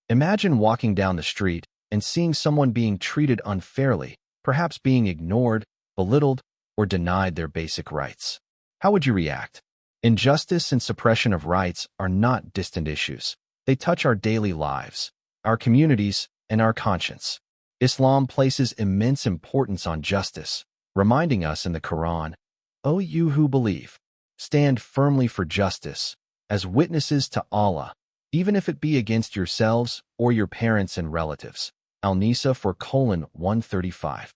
Imagine walking down the street and seeing someone being treated unfairly, perhaps being ignored, belittled, or denied their basic rights. How would you react? Injustice and suppression of rights are not distant issues. They touch our daily lives, our communities, and our conscience. Islam places immense importance on justice, reminding us in the Qur'an, "O you who believe, stand firmly for justice, as witnesses to Allah, even if it be against yourselves or your parents and relatives." Al-Nisa 4:135.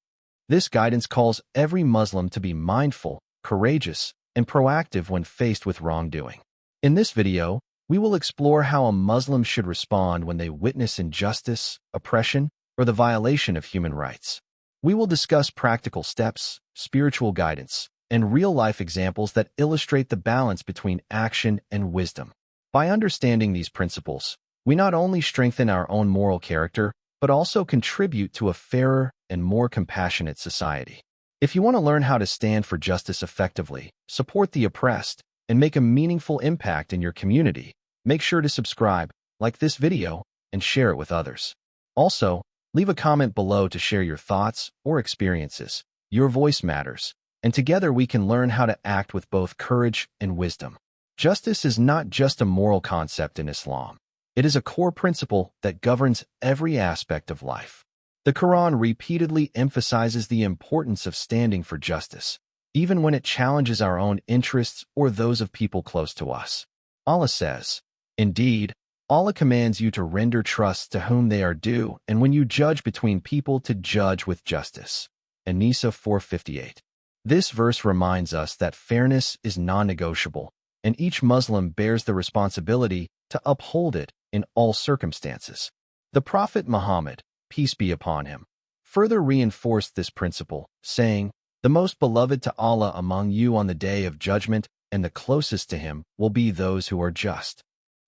This guidance calls every Muslim to be mindful, courageous, and proactive when faced with wrongdoing. In this video, we will explore how a Muslim should respond when they witness injustice, oppression, or the violation of human rights. We will discuss practical steps, spiritual guidance, and real-life examples that illustrate the balance between action and wisdom. By understanding these principles, we not only strengthen our own moral character, but also contribute to a fairer and more compassionate society. If you want to learn how to stand for justice effectively, support the oppressed, and make a meaningful impact in your community, make sure to subscribe, like this video, and share it with others. Also, leave a comment below to share your thoughts or experiences. Your voice matters, and together we can learn how to act with both courage and wisdom. Justice is not just a moral concept in Islam. It is a core principle that governs every aspect of life. The Quran repeatedly emphasizes the importance of standing for justice, even when it challenges our own interests or those of people close to us. Allah says, "Indeed, Allah commands you to render trust to whom they are due, and when you judge between people to judge with justice." An-Nisa 4:58. This verse reminds us that fairness is non-negotiable, and each Muslim bears the responsibility to uphold it in all circumstances. The Prophet Muhammad, peace be upon him, further reinforced this principle, saying, "The most beloved to Allah among you on the day of judgment and the closest to him will be those who are just."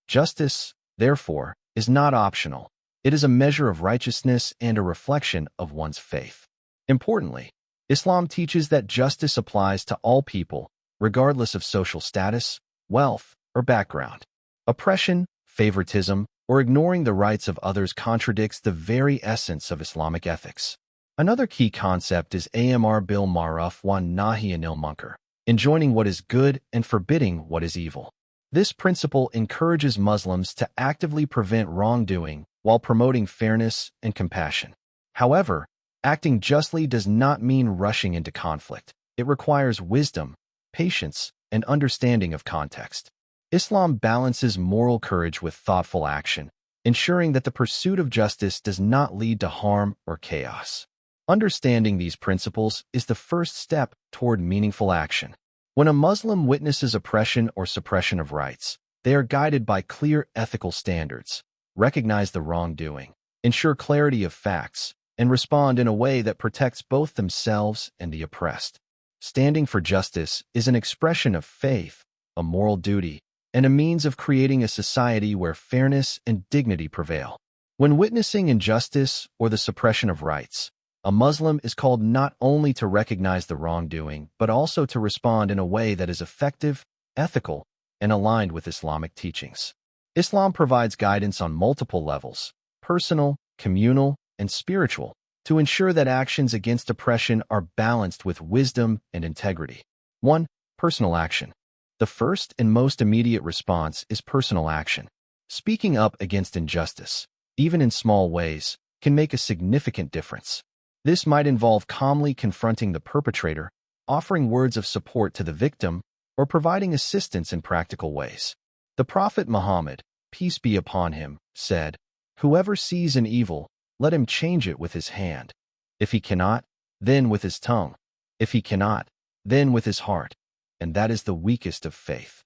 Justice, therefore, is not optional. It is a measure of righteousness and a reflection of one's faith. Importantly, Islam teaches that justice applies to all people, regardless of social status, wealth, or background. Oppression, favoritism, or ignoring the rights of others contradicts the very essence of Islamic ethics. Another key concept is amr bil ma'ruf wa nahy anil munkar, enjoining what is good and forbidding what is evil. This principle encourages Muslims to actively prevent wrongdoing while promoting fairness and compassion. However, acting justly does not mean rushing into conflict. It requires wisdom, patience, and understanding of context. Islam balances moral courage with thoughtful action, ensuring that the pursuit of justice does not lead to harm or chaos. Understanding these principles is the first step toward meaningful action. When a Muslim witnesses oppression or suppression of rights, they are guided by clear ethical standards, recognize the wrongdoing, ensure clarity of facts, and respond in a way that protects both themselves and the oppressed. Standing for justice is an expression of faith, a moral duty, and a means of creating a society where fairness and dignity prevail. When witnessing injustice or the suppression of rights, a Muslim is called not only to recognize the wrongdoing, but also to respond in a way that is effective, ethical, and aligned with Islamic teachings. Islam provides guidance on multiple levels, personal, communal, and spiritual, to ensure that actions against oppression are balanced with wisdom and integrity. 1. Personal action. The first and most immediate response is personal action. Speaking up against injustice, even in small ways, can make a significant difference. This might involve calmly confronting the perpetrator, offering words of support to the victim, or providing assistance in practical ways. The Prophet Muhammad, peace be upon him, said, "Whoever sees an evil, let him change it with his hand. If he cannot, then with his tongue. If he cannot, then with his heart. And that is the weakest of faith."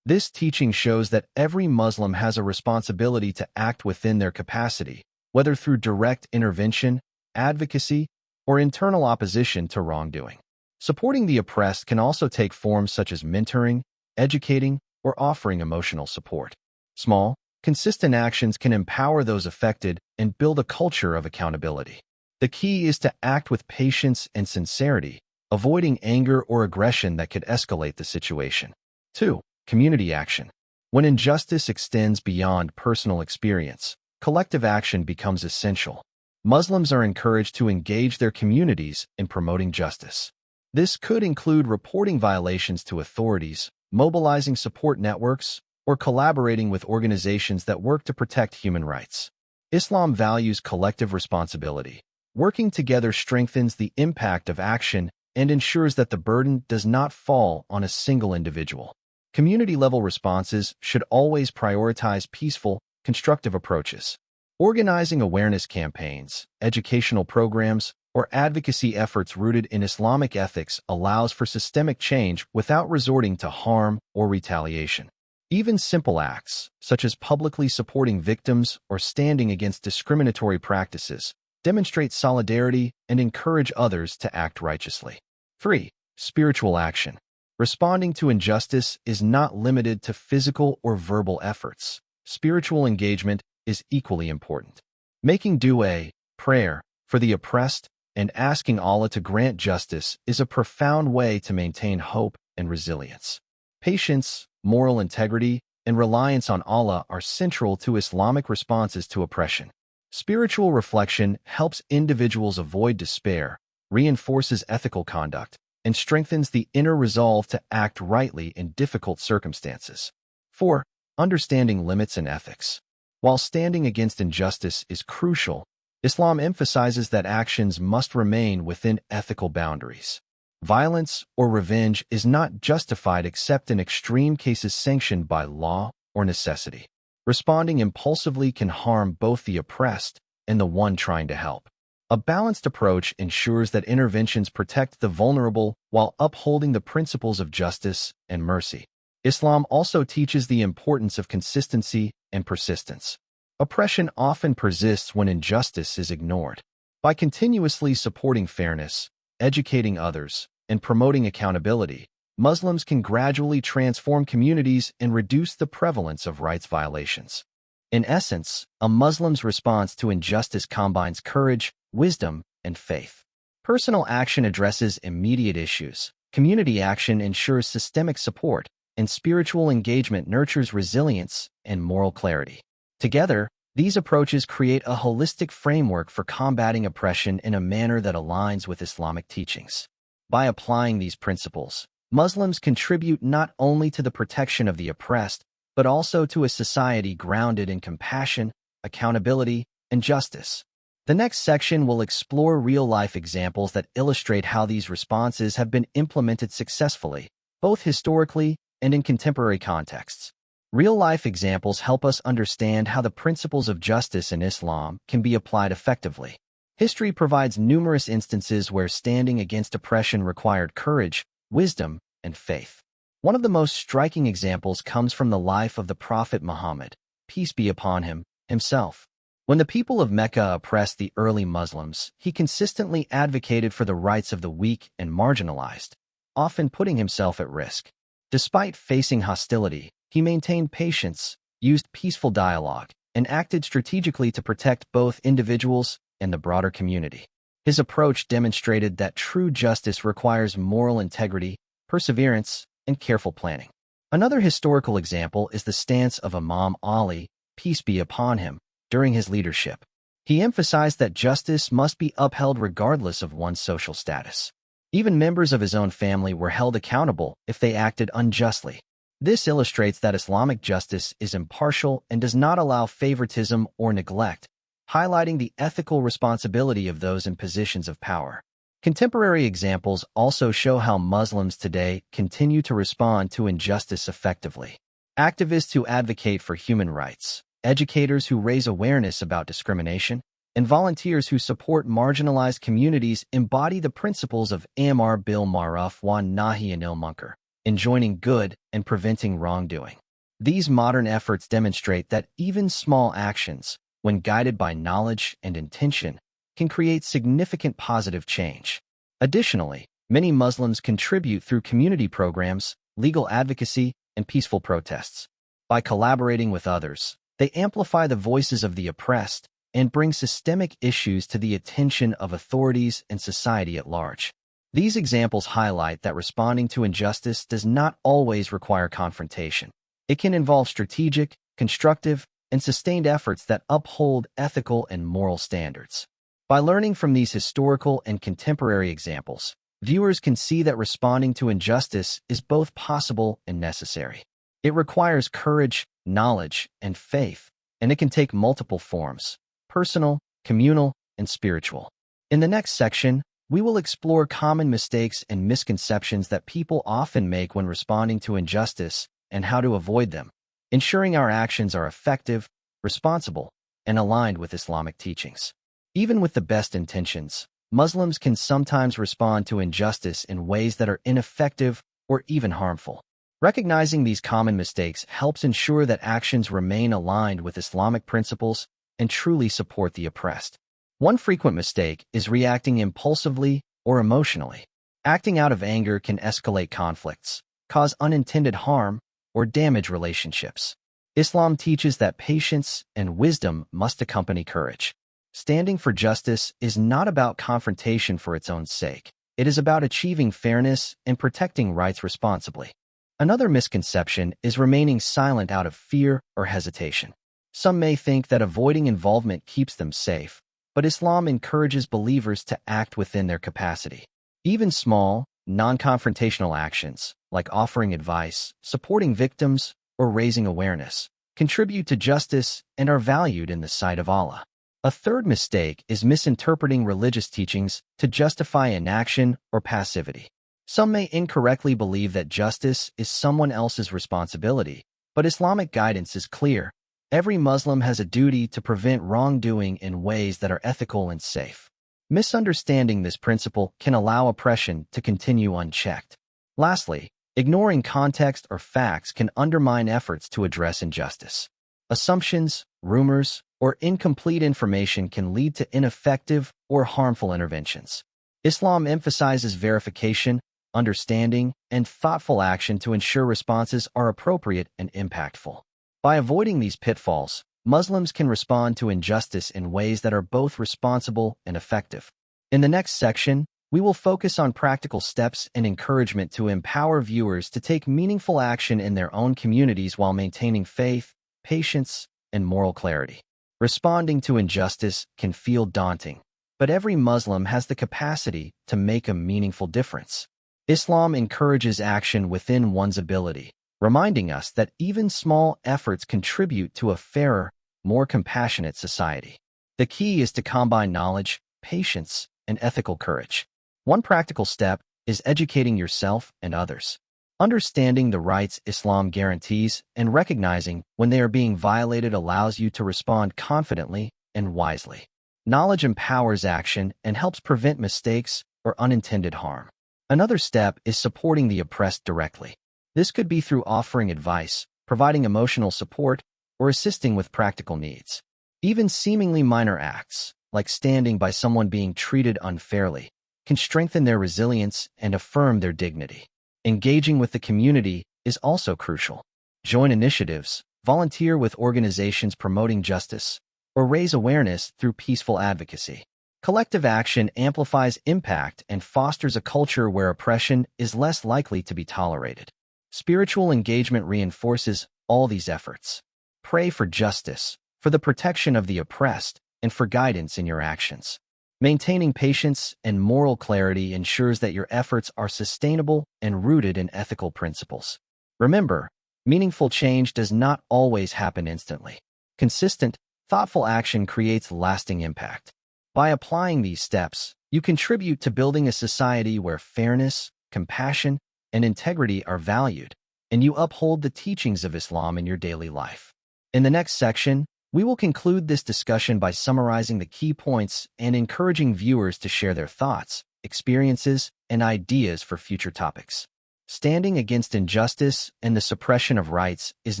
This teaching shows that every Muslim has a responsibility to act within their capacity, whether through direct intervention, advocacy, or internal opposition to wrongdoing. Supporting the oppressed can also take forms such as mentoring, educating, or offering emotional support. Small, consistent actions can empower those affected and build a culture of accountability. The key is to act with patience and sincerity, avoiding anger or aggression that could escalate the situation. 2. Community action. When injustice extends beyond personal experience, collective action becomes essential. Muslims are encouraged to engage their communities in promoting justice. This could include reporting violations to authorities, mobilizing support networks, or collaborating with organizations that work to protect human rights. Islam values collective responsibility. Working together strengthens the impact of action and ensures that the burden does not fall on a single individual. Community-level responses should always prioritize peaceful, constructive approaches. Organizing awareness campaigns, educational programs, or advocacy efforts rooted in Islamic ethics allows for systemic change without resorting to harm or retaliation. Even simple acts, such as publicly supporting victims or standing against discriminatory practices, demonstrate solidarity and encourage others to act righteously. 3. Spiritual action. Responding to injustice is not limited to physical or verbal efforts. Spiritual engagement is equally important. Making dua, prayer, for the oppressed and asking Allah to grant justice is a profound way to maintain hope and resilience. Patience, moral integrity, and reliance on Allah are central to Islamic responses to oppression. Spiritual reflection helps individuals avoid despair, reinforces ethical conduct, and strengthens the inner resolve to act rightly in difficult circumstances. 4. Understanding limits and ethics. While standing against injustice is crucial, Islam emphasizes that actions must remain within ethical boundaries. Violence or revenge is not justified except in extreme cases sanctioned by law or necessity. Responding impulsively can harm both the oppressed and the one trying to help. A balanced approach ensures that interventions protect the vulnerable while upholding the principles of justice and mercy. Islam also teaches the importance of consistency and persistence. Oppression often persists when injustice is ignored. By continuously supporting fairness, educating others, and promoting accountability, Muslims can gradually transform communities and reduce the prevalence of rights violations. In essence, a Muslim's response to injustice combines courage, wisdom, and faith. Personal action addresses immediate issues, community action ensures systemic support, and spiritual engagement nurtures resilience and moral clarity. Together, these approaches create a holistic framework for combating oppression in a manner that aligns with Islamic teachings. By applying these principles, Muslims contribute not only to the protection of the oppressed, but also to a society grounded in compassion, accountability, and justice. The next section will explore real-life examples that illustrate how these responses have been implemented successfully, both historically and in contemporary contexts. Real-life examples help us understand how the principles of justice in Islam can be applied effectively. History provides numerous instances where standing against oppression required courage, wisdom, and faith. One of the most striking examples comes from the life of the Prophet Muhammad, peace be upon him, himself. When the people of Mecca oppressed the early Muslims, he consistently advocated for the rights of the weak and marginalized, often putting himself at risk. Despite facing hostility, he maintained patience, used peaceful dialogue, and acted strategically to protect both individuals and the broader community. His approach demonstrated that true justice requires moral integrity, perseverance, and careful planning. Another historical example is the stance of Imam Ali, peace be upon him, during his leadership. He emphasized that justice must be upheld regardless of one's social status. Even members of his own family were held accountable if they acted unjustly. This illustrates that Islamic justice is impartial and does not allow favoritism or neglect, highlighting the ethical responsibility of those in positions of power. Contemporary examples also show how Muslims today continue to respond to injustice effectively. Activists who advocate for human rights, educators who raise awareness about discrimination, and volunteers who support marginalized communities embody the principles of Amr bil Ma'ruf wa Nahy anil Munkar, enjoining good and preventing wrongdoing. These modern efforts demonstrate that even small actions, when guided by knowledge and intention, can create significant positive change. Additionally, many Muslims contribute through community programs, legal advocacy, and peaceful protests. By collaborating with others, they amplify the voices of the oppressed and bring systemic issues to the attention of authorities and society at large. These examples highlight that responding to injustice does not always require confrontation. It can involve strategic, constructive, and sustained efforts that uphold ethical and moral standards. By learning from these historical and contemporary examples, viewers can see that responding to injustice is both possible and necessary. It requires courage, knowledge, and faith, and it can take multiple forms: personal, communal, and spiritual. In the next section, we will explore common mistakes and misconceptions that people often make when responding to injustice and how to avoid them, ensuring our actions are effective, responsible, and aligned with Islamic teachings. Even with the best intentions, Muslims can sometimes respond to injustice in ways that are ineffective or even harmful. Recognizing these common mistakes helps ensure that actions remain aligned with Islamic principles and truly support the oppressed. One frequent mistake is reacting impulsively or emotionally. Acting out of anger can escalate conflicts, cause unintended harm, or damage relationships. Islam teaches that patience and wisdom must accompany courage. Standing for justice is not about confrontation for its own sake. It is about achieving fairness and protecting rights responsibly. Another misconception is remaining silent out of fear or hesitation. Some may think that avoiding involvement keeps them safe, but Islam encourages believers to act within their capacity. Even small, non-confrontational actions, like offering advice, supporting victims, or raising awareness, contribute to justice and are valued in the sight of Allah. A third mistake is misinterpreting religious teachings to justify inaction or passivity. Some may incorrectly believe that justice is someone else's responsibility, but Islamic guidance is clear. Every Muslim has a duty to prevent wrongdoing in ways that are ethical and safe. Misunderstanding this principle can allow oppression to continue unchecked. Lastly, ignoring context or facts can undermine efforts to address injustice. Assumptions, rumors, or incomplete information can lead to ineffective or harmful interventions. Islam emphasizes verification, understanding, and thoughtful action to ensure responses are appropriate and impactful. By avoiding these pitfalls, Muslims can respond to injustice in ways that are both responsible and effective. In the next section, we will focus on practical steps and encouragement to empower viewers to take meaningful action in their own communities while maintaining faith, patience, and moral clarity. Responding to injustice can feel daunting, but every Muslim has the capacity to make a meaningful difference. Islam encourages action within one's ability, reminding us that even small efforts contribute to a fairer, more compassionate society. The key is to combine knowledge, patience, and ethical courage. One practical step is educating yourself and others. Understanding the rights Islam guarantees and recognizing when they are being violated allows you to respond confidently and wisely. Knowledge empowers action and helps prevent mistakes or unintended harm. Another step is supporting the oppressed directly. This could be through offering advice, providing emotional support, or assisting with practical needs. Even seemingly minor acts, like standing by someone being treated unfairly, can strengthen their resilience and affirm their dignity. Engaging with the community is also crucial. Join initiatives, volunteer with organizations promoting justice, or raise awareness through peaceful advocacy. Collective action amplifies impact and fosters a culture where oppression is less likely to be tolerated. Spiritual engagement reinforces all these efforts. Pray for justice, for the protection of the oppressed, and for guidance in your actions. Maintaining patience and moral clarity ensures that your efforts are sustainable and rooted in ethical principles. Remember, meaningful change does not always happen instantly. Consistent, thoughtful action creates lasting impact. By applying these steps, you contribute to building a society where fairness, compassion, and integrity are valued, and you uphold the teachings of Islam in your daily life. In the next section, we will conclude this discussion by summarizing the key points and encouraging viewers to share their thoughts, experiences, and ideas for future topics. Standing against injustice and the suppression of rights is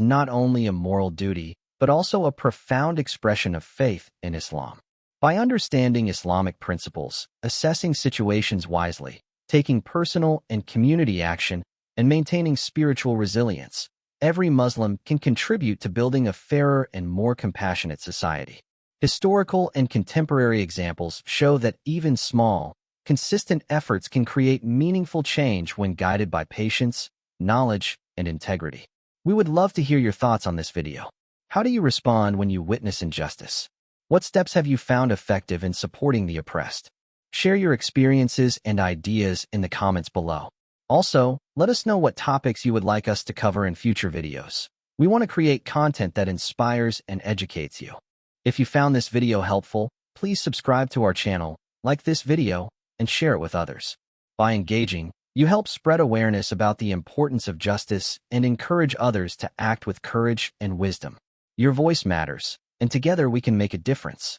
not only a moral duty, but also a profound expression of faith in Islam. By understanding Islamic principles, assessing situations wisely, taking personal and community action, and maintaining spiritual resilience, every Muslim can contribute to building a fairer and more compassionate society. Historical and contemporary examples show that even small, consistent efforts can create meaningful change when guided by patience, knowledge, and integrity. We would love to hear your thoughts on this video. How do you respond when you witness injustice? What steps have you found effective in supporting the oppressed? Share your experiences and ideas in the comments below. Also, let us know what topics you would like us to cover in future videos. We want to create content that inspires and educates you. If you found this video helpful, please subscribe to our channel, like this video, and share it with others. By engaging, you help spread awareness about the importance of justice and encourage others to act with courage and wisdom. Your voice matters, and together we can make a difference.